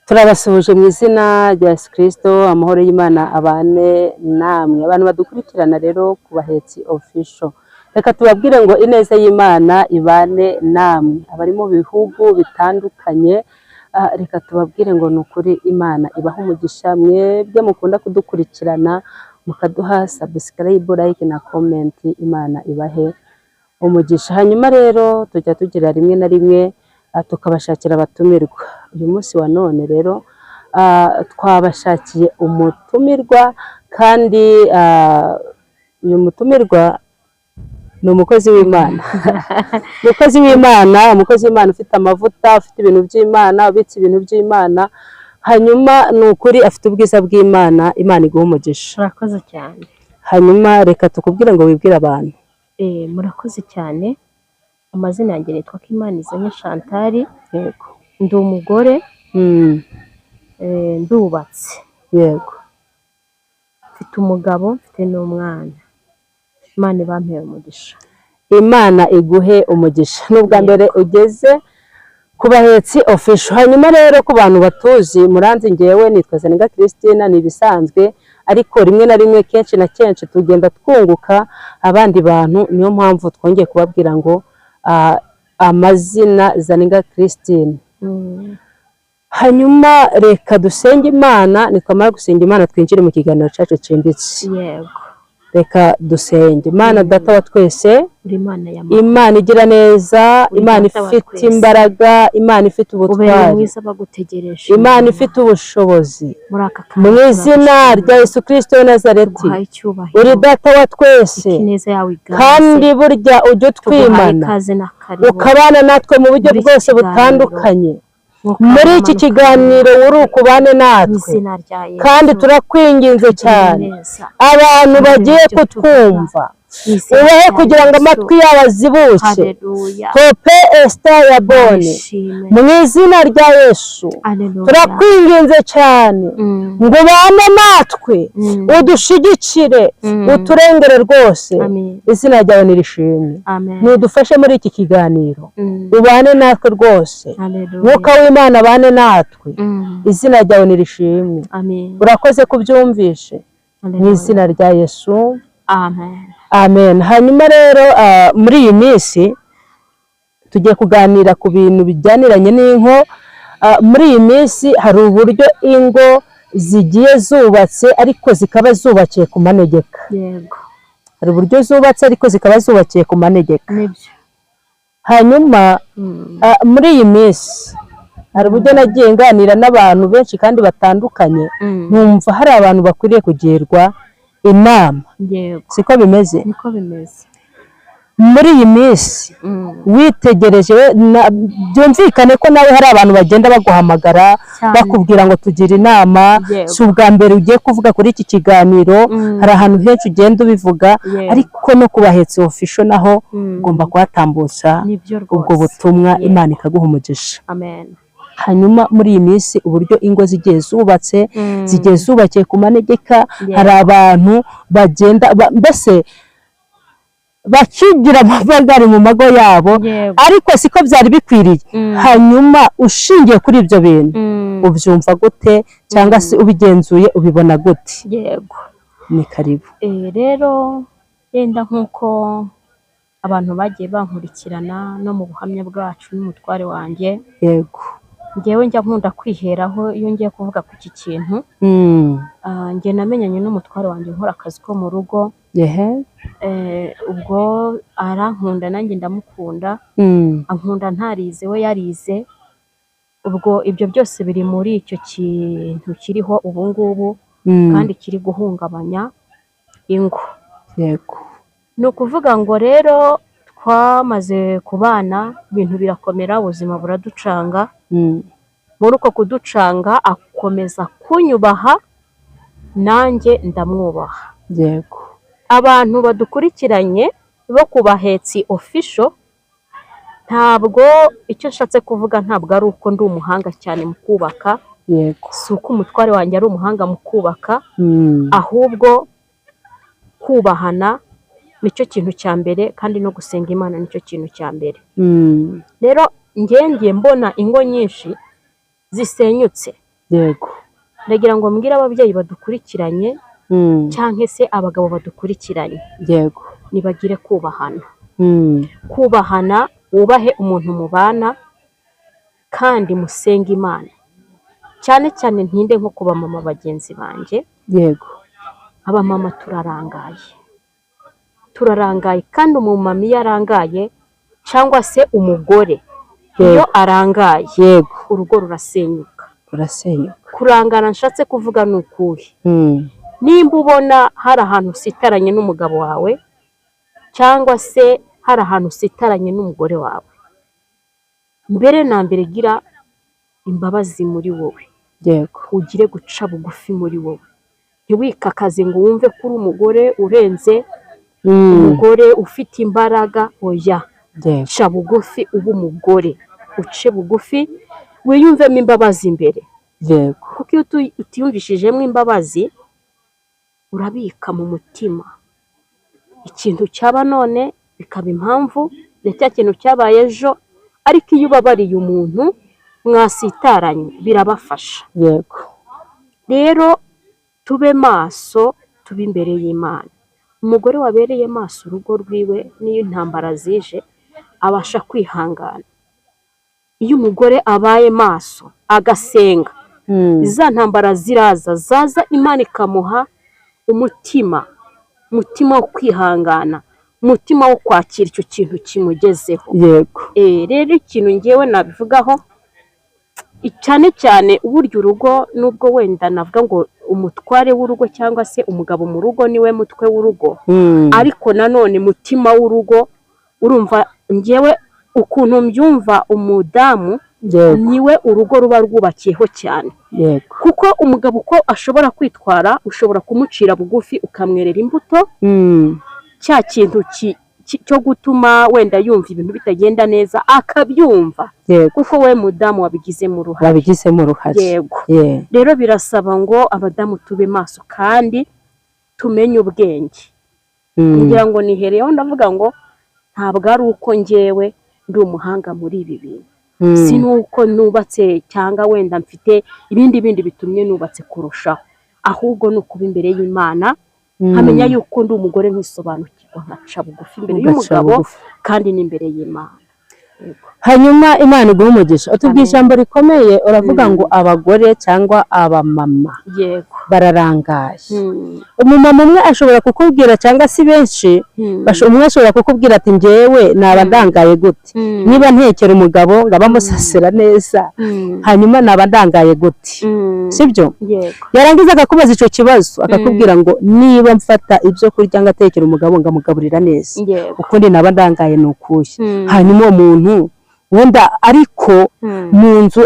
Turabasuhuje mu izina rya Yesu Kristo, amahoro y'Imana abane namwe. Abantu badukurikirana rero ku Bahetsi Official, reka tubabwire ngo ineza y'Imana ibane namwe. Abari mu bihugu bitandukanye, reka tubabwire ngo nukuri Imana ibaha umugisha. Mwebwe mukunda kudukurikirana mukaduha subscribe, like na comment, Imana ibahe umugisha. Hanyuma rero tujya tugira rimwe na rimwe tukabashakira abatumirwa. Uyu munsi wa none rero twabashakiye umutumirwa, kandi uyu mutumirwa ni umukozi w'Imana. umukozi w'Imana ufite amavuta, ufite ibintu by'Imana, ubitse ibintu by'Imana. Hanyuma ni ukuri afite ubwiza bw'Imana. Imana iguha umugisha. Murakoze cyane. Hanyuma reka tukubwire ngo wibwire abantu. Murakoze cyane. Amazina yanjye nitwa Kimanizanye Chantal. Yego. Ndi umugore. Ndubatse. Yego. Mfite umugabo, mfite n'umwana. Imana ibampere umugisha. Imana iguhe umugisha. N'ubwa mbere ugeze ku Bahetsi Official. Hanyuma rero ku bantu batuzi, muranzi ngewe nitwa Zaninga Christine, ni ibisanzwe, ariko rimwe na rimwe kenshi na kenshi tugenda twunguka abandi bantu. Niyo mpamvu twongeye kubabwira ngo amazina Zaninga Christine. Hanyuma reka dusenge Imana. Nitwamara gusenga Imana twinjire mu kiganiro cyacu cyimbitse. Yego. Reka dusenge. Imana data wa twese, Imana igira neza, Imana ifite imbaraga, Imana ifite ubutwari, Imana ifite ubushobozi, mu izina rya Yesu Kristo wa Nazareti. Uri data wa twese, kandi burya ujya utwimana ukabana natwe mu buryo bwose butandukanye. Muri iki kiganiro uri ukubane natwe, kandi turakwinginze cyane abantu bagiye kutwumva, ubahe kugira ngo amatwi yabo azibuke. Tope Esta ya Bone, mu izina rya Yesu turakwinginze cyane ngo ubane natwe, udushigikire, uturengere rwose. Izina ryawe nirishimwe. Nudufashe muri iki kiganiro, ubane natwe rwose. Mwuka w'Imana abane natwe. Izina ryawe nirishimwe. Urakoze kubyumvishe, mu izina rya Yesu. Amen. Hanyuma rero muri iyi minsi tugiye kuganira ku bintu bijyaniranye n'inko. Muri iyi minsi hari uburyo ingo zigiye zubatse ariko zikaba zubakiye ku manegeka. Yego. Hari uburyo zubatse ariko zikaba zubakiye ku manegeka. Nibyo. Hanyuma muri iyi minsi hari uburyo nagiye nganira n'abantu benshi kandi batandukanye, numva hari abantu bakwiriye kugirwa inama. Yego. Siko bimeze? Niko bimeze. Muri iyi minsi witegereje, byumvikane ko nawe hari abantu bagenda baguhamagara bakubwira ngo tugire inama. Si ubwa mbere ugiye kuvuga kuri iki kiganiro, hari ahantu henshi ugenda ubivuga, ariko no ku Bahetsi Official naho ugomba kuhatambutsa ubwo butumwa. Imana ikaguha umugisha. Amen. Hanyuma muri iyi minsi uburyo ingo zigiye zubatse, zigiye zubakiye ku manegeka, hari abantu bagenda mbese bakigira amavagari mu mago yabo, ariko siko byari bikwiriye. Hanyuma ushingiye kuri ibyo bintu ubyumva gute, cyangwa se ubigenzuye ubibona gute? Yego. Ni karibu. Rero yenda nk'uko abantu bagiye bankurikirana no mu buhamya bwacu n'umutware wanjye. Yego. Ngewe njya nkunda kwiheraho iyo ngiye kuvuga ku iki kintu. Nge namenyanye n'umutware wanjye nkora akazi ko mu rugo. Ubwo arankunda nanjye ndamukunda. Ankunda ntarize, we yarize. Ubwo ibyo byose biri muri icyo kintu kiriho ubu ngubu, kandi kiri guhungabanya ingo. Yego. Ni ukuvuga ngo rero twamaze kubana, ibintu birakomera, ubuzima buraducanga. Muri uko kuducanga akomeza kunyubaha, nanjye ndamwubaha. Yego. Abantu badukurikiranye bo ku Bahetsi Official, ntabwo icyo nshatse kuvuga ntabwo ari uko ndi umuhanga cyane mu kubaka. Yego. Si uko umutware wanjye ari umuhanga mu kubaka, ahubwo kubahana nicyo kintu cya mbere, kandi no gusenga Imana nicyo kintu cya mbere. Rero ngiye mbona ingo nyinshi zisenyutse yego ndagira ngo mbwire ababyeyi badukurikiranye cyangwa se abagabo badukurikiranye, yego nibagire kubahana. Kubahana, wubahe umuntu mubana kandi musenge Imana. Cyane cyane ntinde nko kuba mama bagenzi banjye, yego abamama turarangaye kandi umumama iyo arangaye cyangwa se umugore iyo arangaye, yego urugo rurasenyuka. Kurangana nshatse kuvuga ni ukuhe? Nimba ubona hari ahantu usitaranye n'umugabo wawe cyangwa se hari ahantu usitaranye n'umugore wawe, mbere na mbere gira imbabazi muri wowe, yego ugire guca bugufi muri wowe. Ntiwikakaze ngo wumve ko uri umugore urenze, umugore ufite imbaraga. Oya, ca bugufi ube umugore, uce bugufi wiyumvemo imbabazi imbere, yego kuko iyo utiyumvishijemo imbabazi urabika mu mutima. Ikintu cyaba none bikaba impamvu ya cya kintu cyabaye ejo, ariko iyo ubabariye umuntu mwasitaranye birabafasha. yego Rero tube maso, tube imbere y'Imana. Umugore wabereye maso urugo rwiwe n'iyo intambara zije abasha kwihangana. Iyo umugore abaye maso agasenga, za ntambara zaza Imana ikamuha umutima wo kwihangana, umutima wo kwakira icyo kintu kimugezeho. yego Rero ikintu ngewe nabivugaho cyane cyane, uburyo urugo nubwo wenda navuga ngo umutware w'urugo cyangwa se umugabo mu rugo niwe mutwe w'urugo, ariko nanone mutima w'urugo, urumva ngewe ukuntu mbyumva, umudamu niwe urugo ruba rwubakiyeho cyane. Kuko umugabo uko ashobora kwitwara, ushobora kumucira bugufi ukamwerera imbuto, cya kintu cyo gutuma wenda yumva ibintu bitagenda neza akabyumva, kuko we mudamu wabigizemo uruhare. Yego, rero birasaba ngo abadamu tube maso kandi tumenye ubwenge. Kugira ngo nihereyeho ndavuga ngo ntabwo ari uko ngewe ndi umuhanga muri ibi bintu, si nuko nubatse cyangwa wenda mfite ibindi bitumye nubatse kurushaho, ahubwo ni ukuba imbere y'Imana, nkamenya yuko ndi umugore nkisobanukirwa, nkaca bugufi imbere y'umugabo kandi n'imbere y'Imana. Hanyuma Imana iguhe umugisha. Utubwiye ijambo rikomeye, uravuga ngo abagore cyangwa abamama bararangaye. Umumama umwe ashobora kukubwira, cyangwa si benshi, umwe ashobora kukubwira ati njyewe naba ndangaye gute, niba ntekera umugabo ngaba musasira neza, hanyuma naba ndangaye gute, sibyo? Yarangiza akakubaza icyo kibazo akakubwira ngo niba mfata ibyo kurya ngatekera umugabo ngamugaburira neza, ukundi naba ndangaye ni ukuye. Hanyuma uwo muntu wenda ariko mu nzu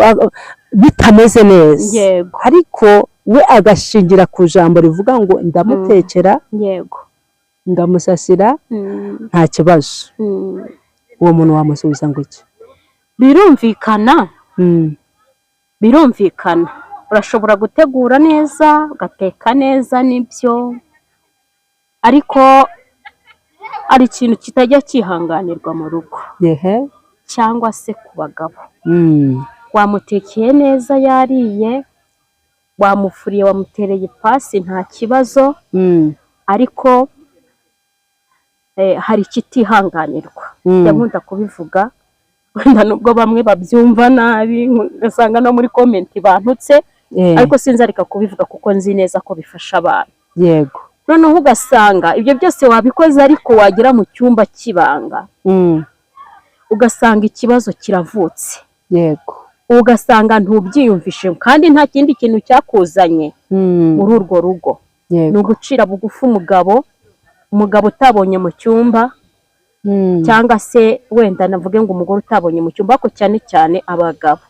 bitameze neza, ariko we agashingira ku jambo rivuga ngo ndamutekera, ndamusasira, nta kibazo, uwo muntu wamusubiza ngo iki? Birumvikana, urashobora gutegura neza, ugateka neza, nibyo, ariko ari ikintu kitajya kihanganirwa mu rugo cyangwa se ku bagabo. Wamutekeye neza, yariye, wamufuriye, wamutereye ipasi, nta kibazo, ariko hari ikitihanganirwa. Nkunda kubivuga, wenda nubwo bamwe babyumva nabi, ugasanga no muri komenti bantutse, ariko sinzareka kubivuga kuko nzi neza ko bifasha abantu. Yego. Noneho ugasanga ibyo byose wabikoze, ariko wagera mu cyumba cy'ibanga ugasanga ikibazo kiravutse. Yego. Ugasanga ntubyiyumvishe kandi nta kindi kintu cyakuzanye muri urwo rugo. Ni ugucira bugufi umugabo utabonye mu cyumba, cyangwa se wenda navuge ngo umugore utabonye mu cyumba, ariko cyane cyane abagabo.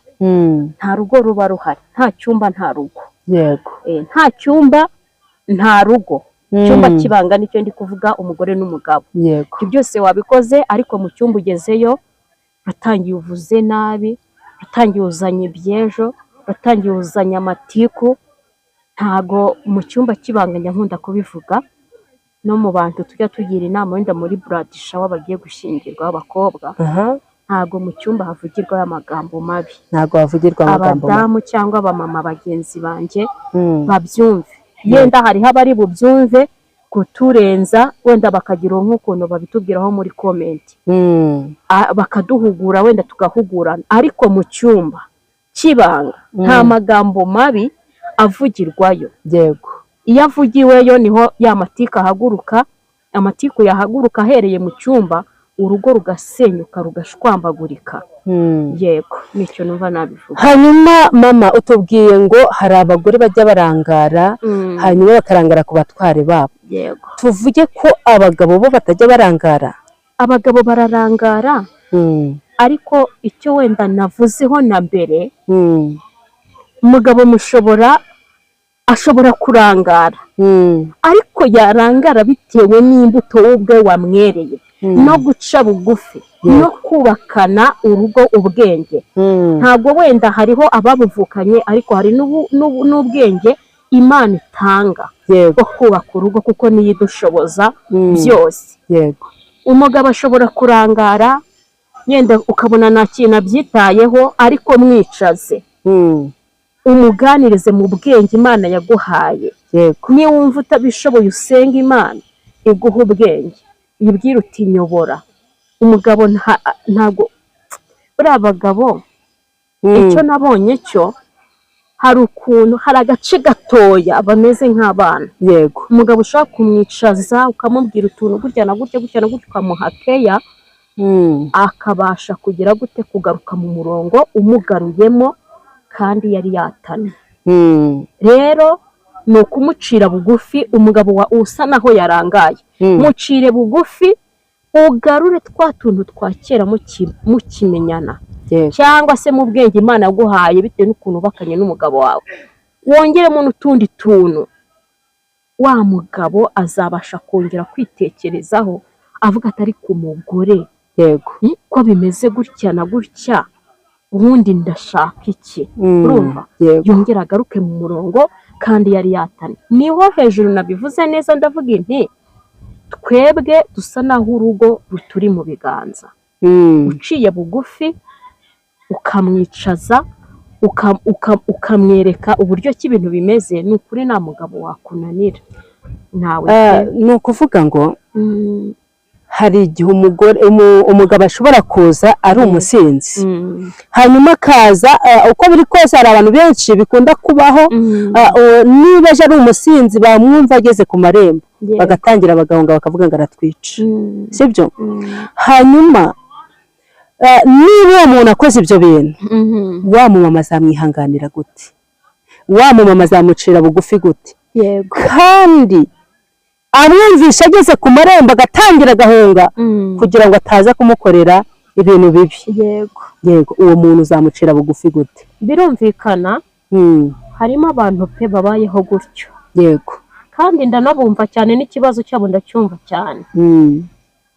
Nta rugo ruba ruhari, nta cyumba nta rugo. Yego. Nta cyumba nta rugo. Icyumba kibanga nicyo ndi kuvuga, umugore n'umugabo. Yego. Ibyo byose wabikoze, ariko mu cyumba ugezeyo uratangiye uvuze nabi, uratangiye uzanye ibyejo, uratangiye uzanye amatiku. Ntago mu cyumba kibanganya, nkunda kubivuga no mu bantu tujya tugira inama, wenda muri blood shower bagiye gushyingirwa abakobwa, ntabwo mu cyumba havugirwa amagambo mabi, ntabwo havugirwa amagambo mabi. Abadamu cyangwa abamama bagenzi banjye babyumve, yenda hariho abari bubyumve kuturenza, wenda bakagira nk'ukuntu babitubwiraho muri komenti, bakaduhugura, wenda tugahugurana, ariko mu cyumba kibanga nta magambo mabi avugirwayo. Yego, iyo avugiweyo niho ya matiku ahaguruka, amatiku yahaguruka ahereye mu cyumba, urugo rugasenyuka rugashwambagurika. Yego, nicyo numva nabivuga. Hanyuma mama, utubwiye ngo hari abagore bajya barangara, hanyuma bakarangara ku batware babo. Yego, tuvuge ko abagabo bo batajya barangara? Abagabo bararangara, ariko icyo wenda navuzeho na mbere, umugabo ashobora kurangara, ariko yarangara bitewe n'imbuto ubwe wamwereye, no guca bugufi, no kubakana urugo ubwenge. Ntabwo wenda hariho ababuvukanye, ariko hari n'ubwenge Imana itanga bwo kubaka urugo, kuko niyo idushoboza byose. Yego, umugabo ashobora kurangara, yenda ukabona nta kintu abyitayeho, ariko mwicaze umuganirize mu bwenge Imana yaguhaye. Niba wumva utabishoboye, usenga Imana iguha ubwenge, yibwira uti nyobora. Umugabo ntago, buriya abagabo icyo nabonye cyo, hari agace gatoya bameze nk'abana. Yego, umugabo ushaka kumwicaza ukamubwira utuntu gutya na gutya gutya na gutya, ukamuha keya, akabasha kugira gute kugaruka mu murongo umugaruyemo kandi yari yatanye. Rero ni ukumucira bugufi. Umugabo usa naho yarangaye, mucire bugufi, ugarure twa tuntu twa kera mukimenyana, cyangwa se mu bwenge Imana yaguhaye bitewe n'ukuntu ubakanye n'umugabo wawe, wongeremo n'utundi tuntu. Wa mugabo azabasha kongera kwitekerezaho, avuga atari ku mugore, yego, ko bimeze gutya na gutya, ubundi ndashaka iki? Urumva, yongera agaruke mu murongo kandi yari yatanye. Niho hejuru nabivuze neza, ndavuga inti twebwe dusa naho urugo ruturi mu biganza. Uciye bugufi, ukamwicaza, ukamwereka uburyo ki ibintu bimeze, ni ukuri nta mugabo wakunanira. Ni ukuvuga ngo hari igihe umugabo ashobora kuza ari umusinzi, hanyuma akaza, uko biri kose hari abantu benshi bikunda kubaho, niba aje ari umusinzi bamwumva ageze ku marembo, bagatangira bagahunga bakavuga ngo aratwica, sibyo? Hanyuma niba uwo muntu akoze ibyo bintu, wa mumama azamwihanganira gute? Wa mumama azamucira bugufi gute? Kandi amwumvisha ageze ku marembo agatangira agahunga, kugira ngo ataza kumukorera ibintu bibi. Yego, uwo muntu uzamucira bugufi gute? Birumvikana, harimo abantu pe babayeho gutyo. Yego, kandi ndanabumva cyane, n'ikibazo cyabo ndacyumva cyane,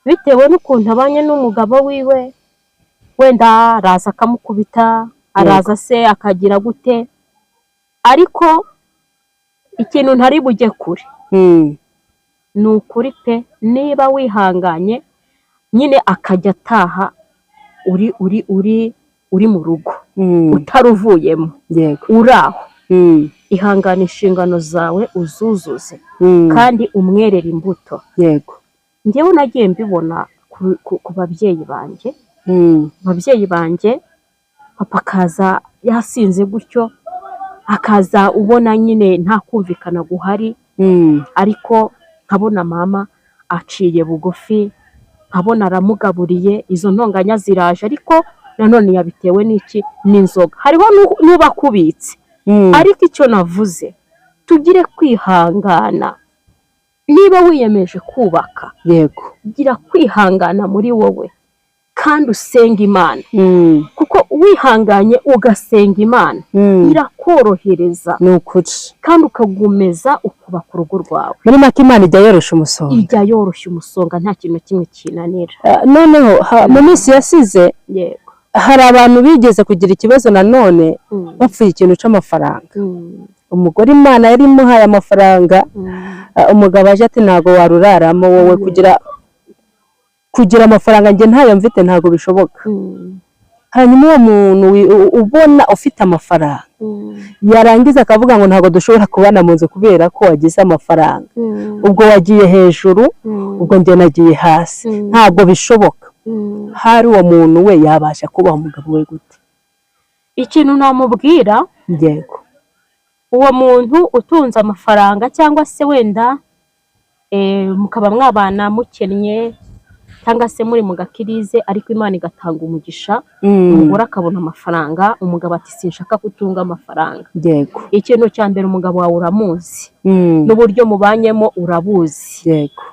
bitewe n'ukuntu abanye n'umugabo wiwe. Wenda araza akamukubita, araza se akagira gute, ariko ikintu ntari bujye kure, ni ukuri pe, niba wihanganye nyine akajya ataha uri mu rugo, utaruvuyemo, uri aho, ihangana inshingano zawe uzuzuze, kandi umwerere imbuto. Yego, njyewe nagiye mbibona ku babyeyi banjye. Ababyeyi banjye, papa akaza yasinze gutyo, akaza ubona nyine nta kumvikana guhari, ariko nkabona mama aciye bugufi, nkabona aramugaburiye, izo ntonganya ziraje, ariko nanone yabitewe n'iki? N'inzoga. Hariho n'ubakubitse, ariko icyo navuze, tugire kwihangana. Niba wiyemeje kubaka, yego, gira kwihangana muri wowe, kandi usenga Imana, kuko wihanganye ugasenga Imana, irakorohereza, ni ukuri, kandi ukagumeza ukubaka urugo rwawe. muri make Imana ijya yoroshya umusonga. Ijya yoroshya umusonga, nta kintu kimwe kinanira. Noneho mu minsi yasize, yego, hari abantu bigeze kugira ikibazo nanone, bapfuye ikintu cy'amafaranga. Umugore Imana yari imuhaye amafaranga, umugabo aje ati ntago waruraramo wowe, kugira kugira amafaranga njye ntayo mfite ntabwo bishoboka. Hanyuma uwo muntu ubona ufite amafaranga yarangiza akavuga ngo ntabwo dushobora kubana mu nzu kubera ko wagize amafaranga, ubwo wagiye hejuru, ubwo njye nagiye hasi, ntabwo bishoboka. Hari uwo muntu we yabasha kubaho umugabo we gute? Ikintu namubwira, yego, uwo muntu utunze amafaranga cyangwa se wenda mukaba mwabana mukennye cyangwa se muri mu gakirize, ariko Imana igatanga umugisha, umugore akabona amafaranga, umugabo ati sinshaka kutunga amafaranga. Yego. Ikintu cya mbere, umugabo wawe uramuzi, n'uburyo mubanyemo urabuzi, yego,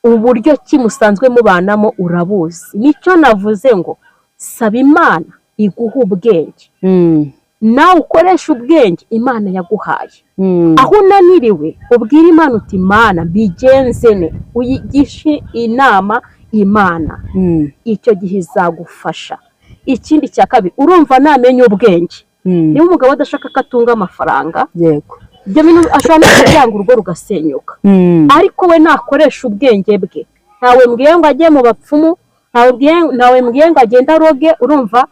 uburyo ki musanzwe mubanamo urabuzi. Nicyo navuze ngo saba Imana iguha ubwenge, nawe ukoresha ubwenge Imana yaguhaye. Aho unaniriwe ubwira Imana uti Imana bigenze ne, uyigishe inama Imana, icyo gihe izagufasha. Ikindi cya kabiri, urumva namenye ubwenge, niba umugabo adashaka ko atunga amafaranga, yego, ibyo bintu ashobora no kubyanga, urugo rugasenyuka. Ariko we nakoresha ubwenge bwe, ntawe mbwiye ngo ajye mu bapfumu, ntawe mbwiye ngo agende aroge, urumva,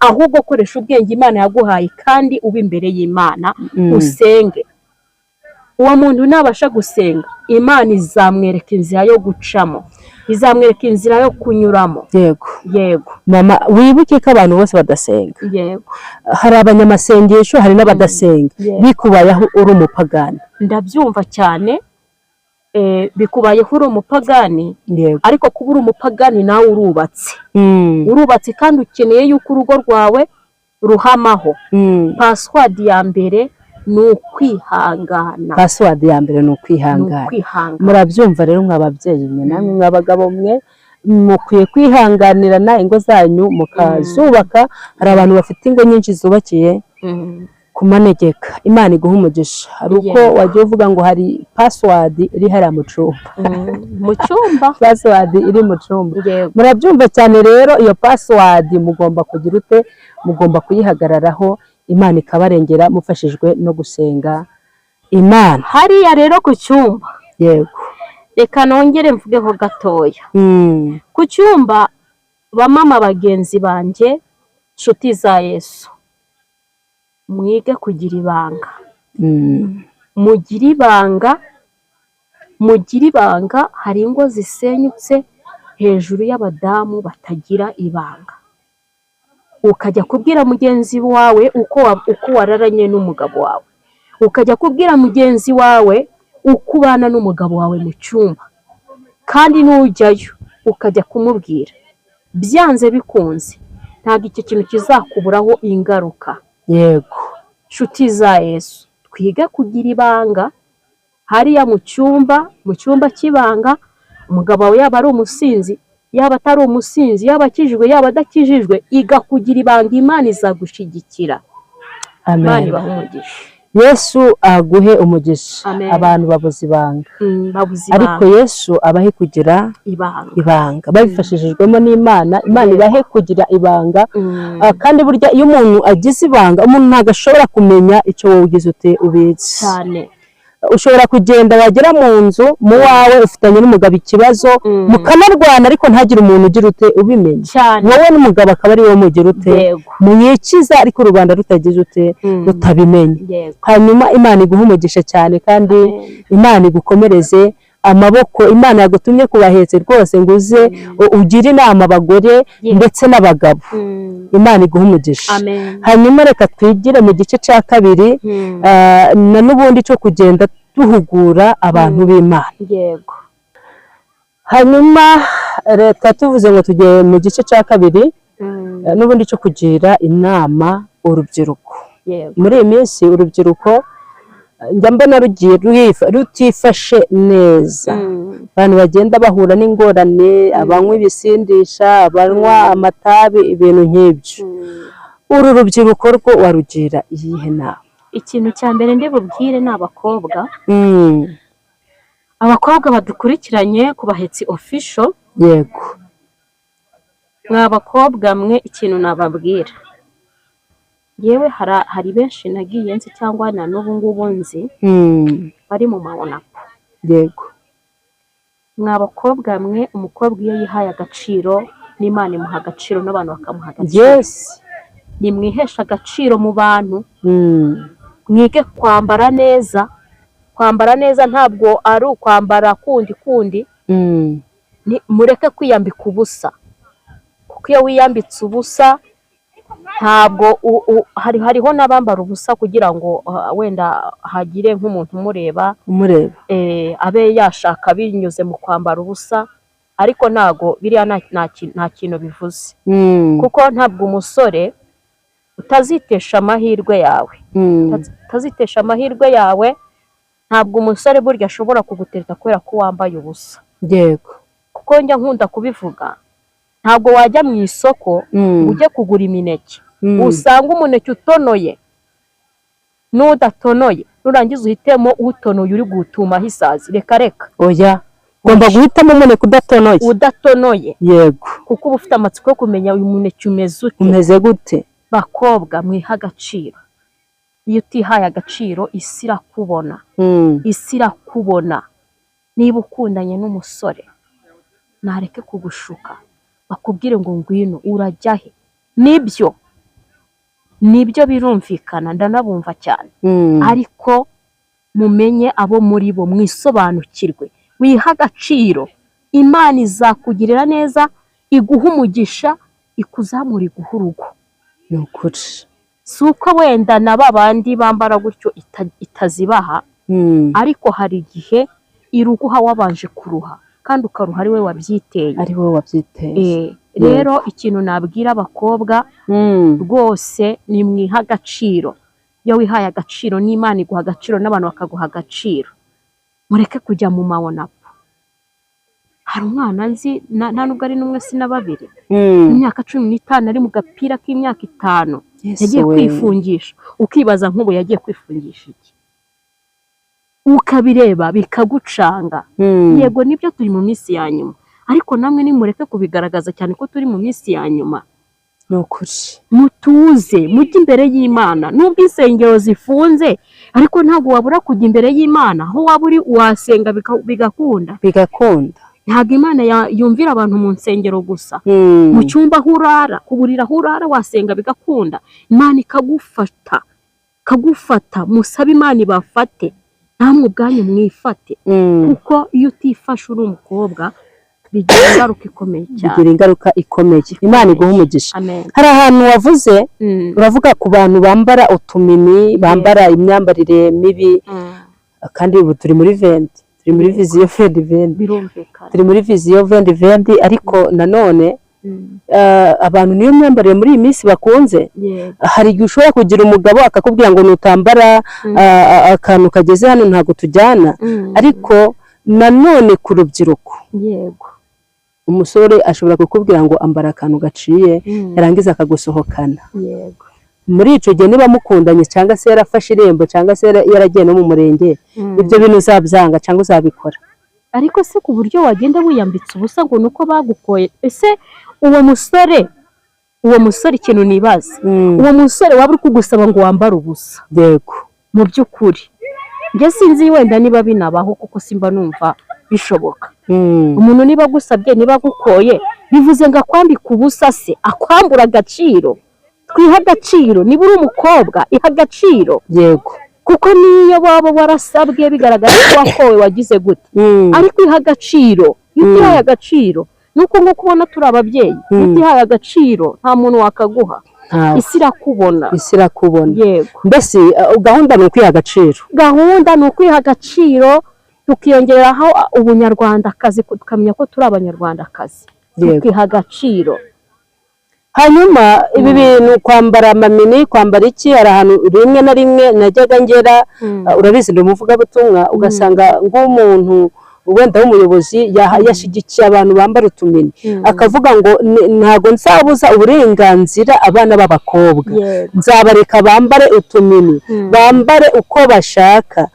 ahubwo koresha ubwenge Imana yaguhaye kandi ube imbere y'Imana usenge. Uwo muntu nabasha gusenga, Imana izamwereka inzira yo gucamo, izamwereka inzira yo kunyuramo. Yego, yego. Mama, wibuke ko abantu bose badasenga. Yego. Hari abanyamasengesho, hari n'abadasenga. Bikubayeho uri umupagani? Ndabyumva cyane. Bikubayeho uri umupagani, ariko kuba uri umupagani nawe urubatse. Urubatse kandi ukeneye yuko urugo rwawe ruhamaho. Password ya mbere ni ukwihangana. Password ya mbere ni ukwihangana. Murabyumva rero mw'ababyeyi mwe, namwe mw'abagabo mwe, mukwiye kwihanganirana ingo zanyu mukazubaka. Hari abantu bafite ingo nyinshi zubakiye ku manegeka. Imana iguha umugisha. Hari uko wagiye uvuga ngo hari password iri hariya mu cyumba. Mu cyumba password iri mu cyumba. Murabyumva cyane rero, iyo password mugomba kugira ute, mugomba kuyihagararaho, Imana ikabarengera mufashijwe no gusenga Imana. Hariya rero ku cyumba, yego, reka nongere mvugeho gatoya. Ku cyumba, bamama bagenzi banjye, nshuti za Yesu, mwige kugira ibanga. Mugire ibanga, mugire ibanga. Hari ingo zisenyutse hejuru y'abadamu batagira ibanga. Ukajya kubwira mugenzi wawe uko wararanye n'umugabo wawe, ukajya kubwira mugenzi wawe uko ubana n'umugabo wawe mu cyumba, kandi nujyayo ukajya kumubwira, byanze bikunze ntabwo icyo kintu kizakuburaho ingaruka. Yego, nshuti za Yesu, twige kugira ibanga. Hariya mu cyumba cy'ibanga, umugabo wawe yaba ari umusinzi, yaba atari umusinzi, yaba akijijwe, yaba adakijijwe, iga kugira ibanga. Imana izagushigikira. Amen. Imana ibahe umugisha. Yesu aguhe umugisha. Abantu babuze ibanga, ariko Yesu abahe kugira ibanga, babifashishijwemo n'Imana. Imana ibahe kugira ibanga. Kandi burya iyo umuntu agize ibanga, umuntu ntabwo ashobora kumenya icyo wowe ugize ute ubizi cyane. Ushobora kugenda wagera mu nzu mu wawe ufitanye n'umugabo ikibazo, mukanarwana, ariko ntagire umuntu ugira ute ubimenya. Wowe n'umugabo akaba ari wowe mugira ute muyikiza, ariko rubanda rutagize ute rutabimenya. Hanyuma Imana iguha umugisha cyane, kandi Imana igukomereze amaboko. Imana yagutumye kubahetse rwose ngo uze ugire inama abagore ndetse n'abagabo. Imana iguha umugisha. Hanyuma reka twigire mu gice cya kabiri, na n'ubundi cyo kugenda duhugura abantu b'Imana. Yego. Hanyuma reka tuvuze ngo tugiye mu gice cya kabiri, n'ubundi cyo kugira inama urubyiruko. Muri iyi minsi urubyiruko njya mbona rutifashe neza. Abantu bagenda bahura n'ingorane, abanywa ibisindisha, abanywa amatabi, ibintu nk'ibyo. Uru rubyiruko rwo warugira iyihe nama? Ikintu cya mbere ndi bubwire ni abakobwa. Abakobwa badukurikiranye ku Bahetsi Official. Yego. Mw'abakobwa mwe, ikintu nababwira, yewe hari benshi nagiye nzi cyangwa na n'ubu ngubu nzi bari mu mawonapo. Yego. mwa bakobwa mwe, umukobwa iyo yihaye agaciro n'Imana imuha agaciro n'abantu bakamuha agaciro. Yes. Nimwihesha agaciro mu bantu, mwige kwambara neza. Kwambara neza ntabwo ari ukwambara kundi, mureke kwiyambika ubusa, kuko iyo wiyambitse ubusa ntabwo hariho n'abambara ubusa kugira ngo wenda hagire nk'umuntu umureba abe yashaka binyuze mu kwambara ubusa, ariko ntago biriya nta kintu bivuze, kuko ntabwo umusore utazitesha amahirwe yawe, ntabwo umusore burya ashobora kugutereta kubera ko wambaye ubusa. Yego. Kuko njya nkunda kubivuga, ntabwo wajya mu isoko ujye kugura imineke, usanga umuneke utonoye n'udatonoye, nurangiza uhitemo utonoye uri gutumaho isazi. Reka oya, ugomba guhitamo umuneke udatonoye. Yego. Kuko uba ufite amatsiko yo kumenya uyu muneke umeze gute. Bakobwa mwiha agaciro. Iyo utihaye agaciro isi irakubona. Niba ukundanye n'umusore nareke kugushuka, bakubwire ngo ngwino urajya he. Nibyo birumvikana, ndanabumva cyane, ariko mumenye abo muri bo, mwisobanukirwe, wiha agaciro. Imana izakugirira neza, iguha umugisha, ikuzamura, iguha urugo. Ni ukuri. Si uko wenda na babandi bambara gutyo itazibaha, ariko hari igihe iruguha wabanje kuruha, kandi ukaruha ari we wabyiteye. Rero ikintu nabwira abakobwa, rwose ni mwiha agaciro. Iyo wihaye agaciro n'Imana iguha agaciro n'abantu bakaguha agaciro. Mureke kujya mu mawonapo. Hari umwana nzi, nta nubwo ari n'umwe si na babiri, imyaka 15 ari mu gapira k'imyaka 5, yagiye kwifungisha. Ukibaza nk'ubu yagiye kwifungisha iki? Ukabireba bikagucanga. Yego nibyo turi mu minsi ya nyuma, ariko namwe nimureke kubigaragaza cyane ko turi mu minsi ya nyuma. Ni ukuri. Mutuze, mujye imbere y'Imana. Nubwo insengero zifunze, ariko ntabwo wabura kujya imbere y'Imana. Aho waba uri wasenga bigakunda. Ntabwo Imana yumvira abantu mu nsengero gusa. Mu cyumba aho urara, ku buriri aho urara wasenga bigakunda. Imana ikagufata, musabe Imana ibafate, namwe ubwanyu mwifate. Kuko iyo utifashe uri umukobwa bigira ingaruka ikomeye cyane. Imana iguha umugisha. Hari ahantu wavuze, uravuga ku bantu bambara utumini, bambara imyambarire mibi, kandi ubu turi muri viziyo 2020, ariko nanone abantu niyo myambarire muri iyi minsi bakunze. Hari igihe ushobora kugira umugabo akakubwira ngo nutambara akantu kageze hano ntabwo tujyana, ariko nanone ku rubyiruko, umusore ashobora kukubwira ngo ambara akantu gaciye, yarangiza akagusohokana. Muri ico gihe niba mukundanye cyangwa se yarafashe irembo cyangwa se yaragiye no mu murenge, ibyo bintu uzabyanga cyangwa uzabikora. Ariko se ku buryo wagenda wiyambitse ubusa ngo nuko bagukoye, ese uwo musore ikintu nibaza, uwo musore waba uri kugusaba ngo wambare ubusa? Yego. Mu by'ukuri njye sinzi wenda niba binabaho, kuko simba numva bishoboka. Umuntu niba gusabye, niba gukoye, bivuze ngo akwambika ubusa, se akwambura agaciro. Twiha agaciro. Niba uri umukobwa iha agaciro. Yego. Kuko niyo waba warasabwe bigaragara ko wakowe wagize gute, ariko iha agaciro. Iyo utihaye agaciro, nuko nko kubona turi ababyeyi, iyo utihaye agaciro nta muntu wakaguha. Isi irakubona. Yego. Mbese gahunda ni ukwiha agaciro, tukiyongereraho ubunyarwandakazi, tukamenya ko turi abanyarwandakazi, tukiha agaciro. Hanyuma ibi bintu kwambara amamini, kwambara iki, hari ahantu rimwe na rimwe najyaga ngera, urabizi ndi umuvugabutumwa, ugasanga nk'umuntu wenda w'umuyobozi yashigikiye abantu bambara utumini, akavuga ngo ntago nzabuza uburenganzira abana b'abakobwa, nzabareka bambare utumini, bambare uko bashaka.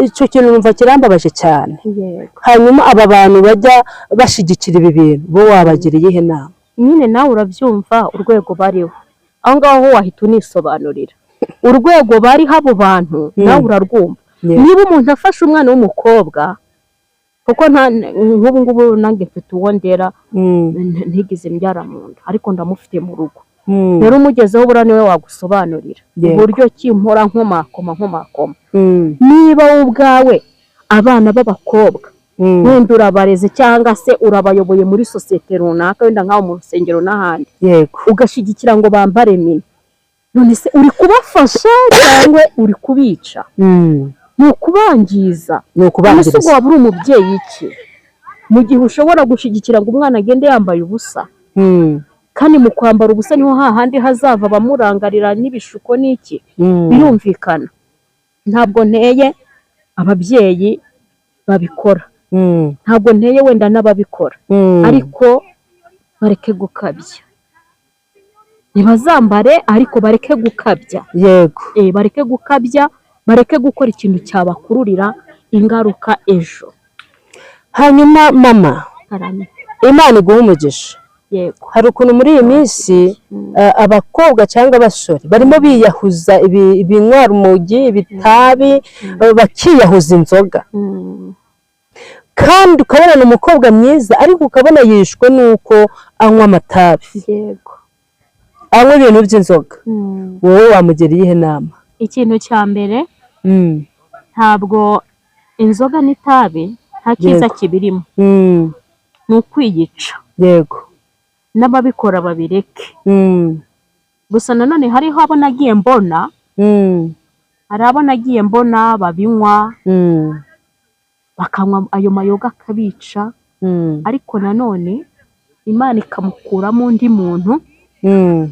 Icyo kintu numva kirambabaje cyane. Hanyuma aba bantu bajya bashigikira ibi bintu, bo wabagiriye ihe nama? Nyine nawe urabyumva urwego bariho, aho ngaho wahita unisobanurira urwego bari abo bantu, nawe urarwumva. Niba umuntu afashe umwana w'umukobwa kuko nk'ubu ngubu nange mfite uwo ndera ntigize imbyara mu nda ariko ndamufite mu rugo rero umugezeho buriya niwe wagusobanurira uburyo ki mpora nkomakoma niba wowe ubwawe abana b'abakobwa wenda urabareze cyangwa se urabayoboye muri sosiyete runaka wenda nk'aho mu rusengero n'ahandi ugashyigikira ngo bambare mini none se uri kubafasha cyangwa uri kubica ni ukubangiza ese ubwo waba uri umubyeyi iki mu gihe ushobora gushyigikira ngo umwana agende yambaye ubusa kandi mu kwambara ubusa niho hahandi hazava abamurangarira n'ibishuko n'iki birumvikana ntabwo nteye ababyeyi babikora ntabwo nteye wenda n'ababikora ariko bareke gukabya ntibazambare ariko bareke gukabya bareke gukabya bareke gukora ikintu cyabakururira ingaruka ejo hanyuma mama Imana iguha umugisha hari ukuntu muri iyi minsi abakobwa cyangwa abasore barimo biyahuza ibinywara urumogi ibitabi bakiyahuza inzoga kandi ukabona ni umukobwa mwiza ariko ukabona yishwe nuko anywa amatabi anywa ibintu by'inzoga wowe wamugira iyihe nama ikintu cya mbere ntabwo inzoga n'itabi nta cyiza kibirimo ni ukwiyica n'ababikora babireke gusa nanone hariho abo nagiye mbona hari abo nagiye mbona babinywa bakanywa ayo mayoga akabica ariko nanone Imana ikamukuramo undi muntu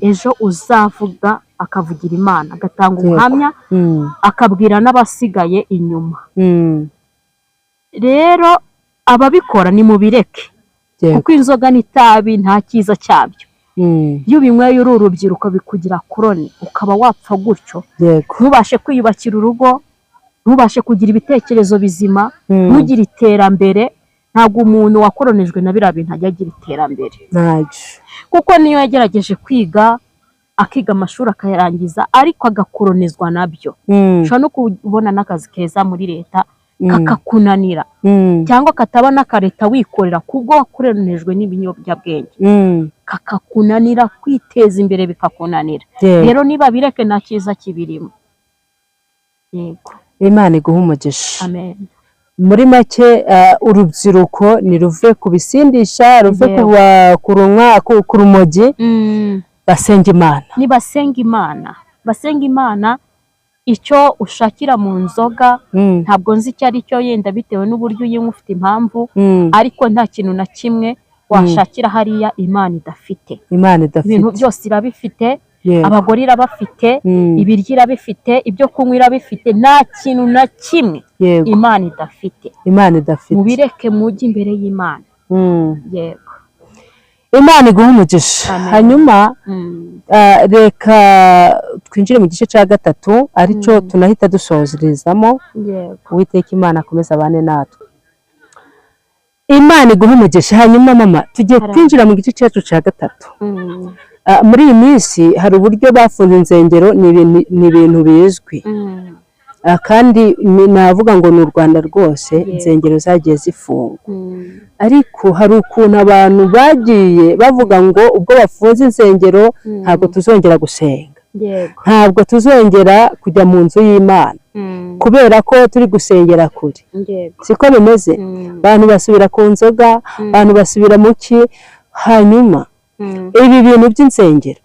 ejo uzavuga akavugira Imana agatanga ubuhamya akabwira n'abasigaye inyuma rero ababikora ni mubireke kuko inzoga n'itabi nta cyiza cyabyo iyo ubinyweye uri urubyiruko bikugira koroni ukaba wapfa gutyo ntubashe kwiyubakira urugo ntubashe kugira ibitekerezo bizima ntugire iterambere ntabwo umuntu wakoronijwe na biriya bintu ajya agira iterambere kuko niyo yagerageje kwiga akiga amashuri akayarangiza ariko agakoronizwa nabyo ushobora no kubona n'akazi keza muri leta kakakunanira cyangwa kataba n'akareta wikorera kubwo wakoronijwe n'ibiyobyabwenge kakakunanira kwiteza imbere bikakunanira rero niba bireke nta cyiza kibirimo Imana iguha umugisha amen muri make urubyiruko niruve ku bisindisha ruve ku rumogi basenga Imana basenga Imana icyo ushakira mu nzoga ntabwo nzi icyo ari cyo yenda bitewe n'uburyo uyinywa ufite impamvu ariko nta kintu na kimwe washakira hariya Imana idafite ibintu byose irabifite abagore irabafite ibiryo irabifite ibyo kunywa irabifite nta kintu na kimwe Imana idafite mubireke mujye imbere y'Imana yego Imana iguha umugisha hanyuma reka twinjire mu gice cya gatatu aricyo tunahita dusohorezamo Uwiteka Imana akomeza abane natwe Imana iguha umugisha hanyuma mama tugiye kwinjira mu gice cyacu cya gatatu muri iyi minsi hari uburyo bafunze insengero ni ibintu bizwi kandi navuga ngo ni u Rwanda rwose insengero zagiye zifungwa ariko hari ukuntu abantu bagiye bavuga ngo ubwo bafunze insengero ntabwo tuzongera gusenga ntabwo tuzongera kujya mu nzu y'Imana kubera ko turi gusengera kure siko bimeze abantu basubira ku nzoga abantu basubira mu ki hanyuma ibi bintu by'insengero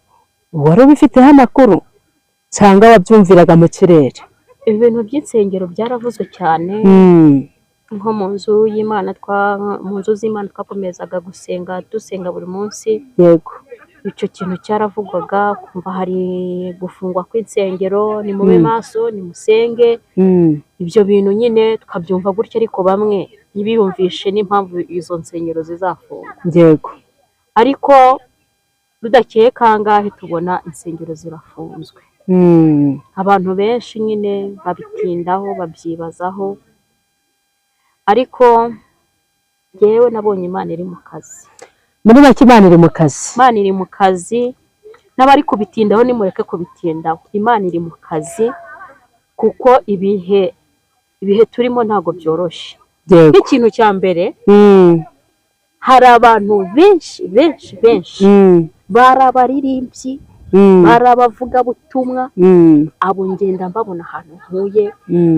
wari ubifiteho amakuru cyangwa wabyumviraga mu kirere ibintu by'insengero byaravuzwe cyane nko mu nzu z'Imana twakomezaga dusenga buri munsi icyo kintu cyaravugwaga kumva hari gufungwa kw'insengero ni mube maso ni musenge ibyo bintu nyine tukabyumva gutya ariko bamwe ntibiyumvishe n'impamvu izo nsengero zizafungwa ariko dudakeye kangahe tubona insengero zirafunzwe abantu benshi nyine babitindaho babyibazaho ariko yewe nabonye Imana iri mu kazi muri make Imana iri mu kazi n'abari kubitindaho nimureke kubitindaho Imana iri mu kazi kuko ibihe turimo ntabwo byoroshye nk'ikintu cya mbere hari abantu benshi bari abaririmbyi bari abavugabutumwa abo ngenda mbabona ahantu ntuye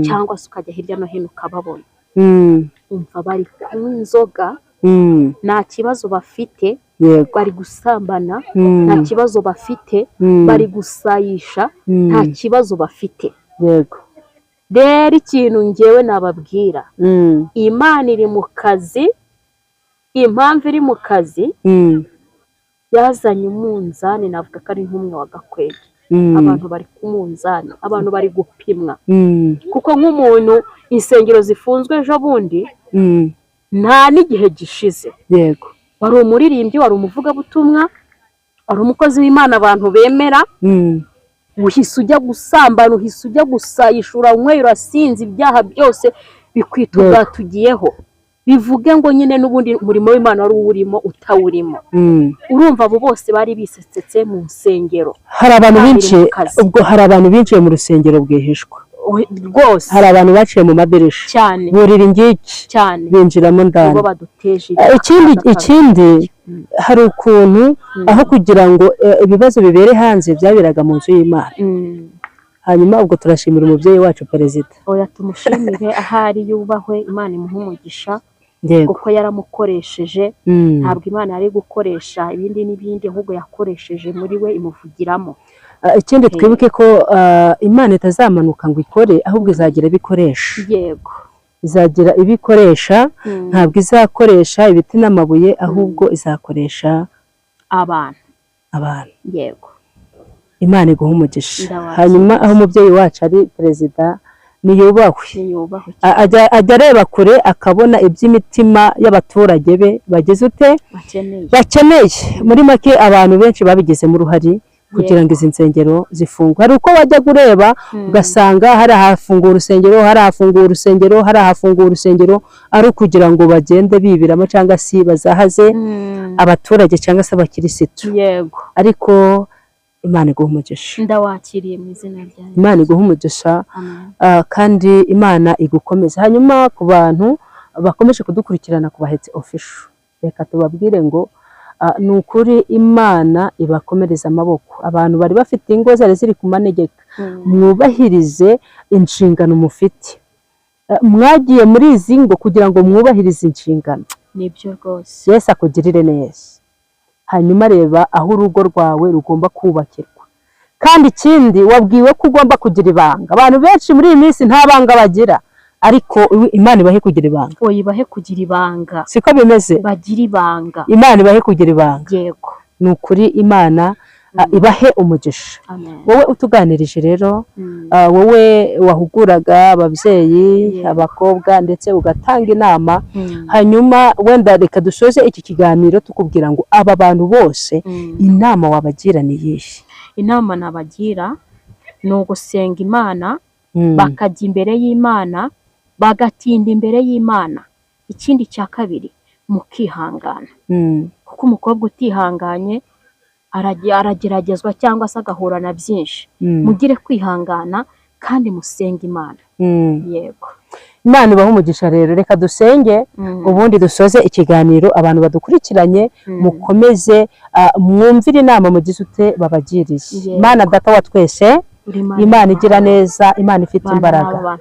cyangwa se ukajya hirya no hino ukababona umva bari kunywa inzoga nta kibazo bafite bari gusambana nta kibazo bafite bari gusayisha nta kibazo bafite rero ikintu ngewe nababwira Imana iri mu kazi impamvu iri mu kazi yazanye umunzani navuga ko ari nk'umwe wa gakwega abantu bari ku munzani abantu bari gupimwa kuko nk'umuntu insengero zifunzwe ejo bundi nta n'igihe gishize wari umuririmbyi wari umuvugabutumwa wari umukozi w'Imana abantu bemera uhise ujya gusambana uhise ujya gusayishura unyweye urasinze ibyaha byose bikwita ubwatugiyeho bivuge ngo nyine n'ubundi umurimo w'Imana wari uwurimo utawurimo urumva abo bose bari bisesetse mu nsengero hari abantu benshi ubwo hari abantu binjiye mu rusengero bwihishwa rwose hari abantu baciye mu madirisha cyane burira ingiki cyane binjiramo ndani ubwo baduteje ikindi hari ukuntu aho kugira ngo ibibazo bibere hanze byabiraga mu nzu y'Imana hanyuma ubwo turashimira umubyeyi wacu perezida oya tumushimire ahari yubahwe Imana imuha umugisha kuko yaramukoresheje ntabwo Imana yari gukoresha ibindi n'ibindi ahubwo yakoresheje muri we imuvugiramo ikindi twibuke ko Imana itazamanuka ngo ikore ahubwo izagira ibikoresha yego izagira ibikoresha ntabwo izakoresha ibiti n'amabuye ahubwo izakoresha abantu yego Imana iguha umugisha hanyuma aho umubyeyi wacu ari perezida niyubahwe ajya areba kure akabona iby'imitima y'abaturage be bagize ute bakeneye muri make abantu benshi babigizemo uruhare kugira ngo izi nsengero zifungwe hari uko wajya kureba ugasanga hari ahafungura urusengero hari ahafungura urusengero hari ahafungura urusengero ari ukugira ngo bagende bibiramo cyangwa se bazahaze abaturage cyangwa se abakirisitu yego ariko Imana iguha umugisha ndawakiriye mu izina rya Yesu Imana iguha umugisha kandi Imana igukomeza hanyuma ku bantu bakomeje kudukurikirana ku Bahetsi Official reka tubabwire ngo ni ukuri Imana ibakomereza amaboko abantu bari bafite ingo zari ziri ku manegeka mwubahirize inshingano mufite mwagiye muri izi ngo kugira ngo mwubahirize inshingano nibyo rwose Yesu akugirire neza hanyuma reba aho urugo rwawe rugomba kubakirwa kandi ikindi wabwiwe ko ugomba kugira ibanga abantu benshi muri iyi minsi nta banga bagira ariko Imana ibahe kugira ibanga ibahe kugira ibanga siko bimeze bagira ibanga Imana ibahe kugira ibanga yego ni ukuri Imana ibahe umugisha wowe utuganirije rero wowe wahuguraga ababyeyi abakobwa ndetse ugatanga inama hanyuma wenda reka dusoze iki kiganiro tukubwira ngo aba bantu bose inama wabagira ni iyihe inama nabagira ni ugusenga Imana bakajya imbere y'Imana bagatinda imbere y'Imana ikindi cya kabiri mukihangana kuko umukobwa utihanganye arageragezwa cyangwa se agahura na byinshi mugire kwihangana kandi musenga Imana yego Imana ibahe umugisha rero reka dusenge ubundi dusoze ikiganiro abantu badukurikiranye mukomeze mwumvire inama mugize ute babagiriye Imana data wa twese Imana igira neza Imana ifite imbaraga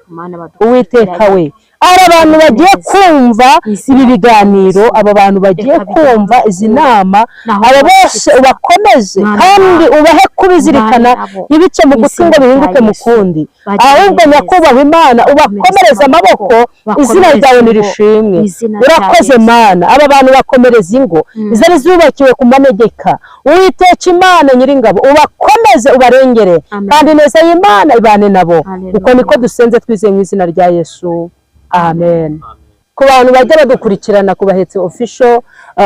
Uwiteka we aba bantu bagiye kumva ibi biganiro aba bantu bagiye kumva izi nama aba bose ubakomeze kandi ubahe kubizirikana ntibice mu gutwi ngo bihinduke mu kundi ahubwo nyakubahwa Imana ubakomereze amaboko izina ryawe nirishimwe urakoze Mana aba bantu bakomereza ingo izari zubakiwe ku manegeka Uwiteka Imana nyiringabo ubakomeze ubarengere kandi neza y'Imana ibane nabo uko niko dusenze twizeye mu izina rya Yesu amen ku bantu bajya badukurikirana ku Bahetsi Official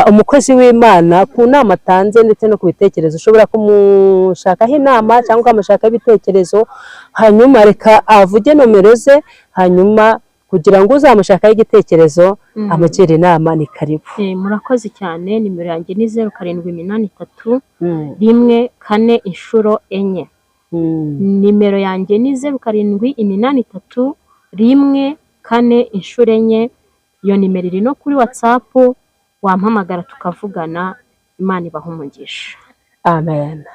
umukozi w'Imana ku nama atanze ndetse no ku bitekerezo ushobora kumushakaho inama cyangwa ukamushakaho ibitekerezo hanyuma reka avuge nomero ze hanyuma kugira ngo uzamushakaho igitekerezo amugire inama ni karibu murakoze cyane nimero yanjye ni 0783 14 inshuro enye nimero yanjye ni 0783 14 inshuro enye iyo nimero iri no kuri WhatsApp, wampamagara tukavugana. Imana ibahe umugisha. amen.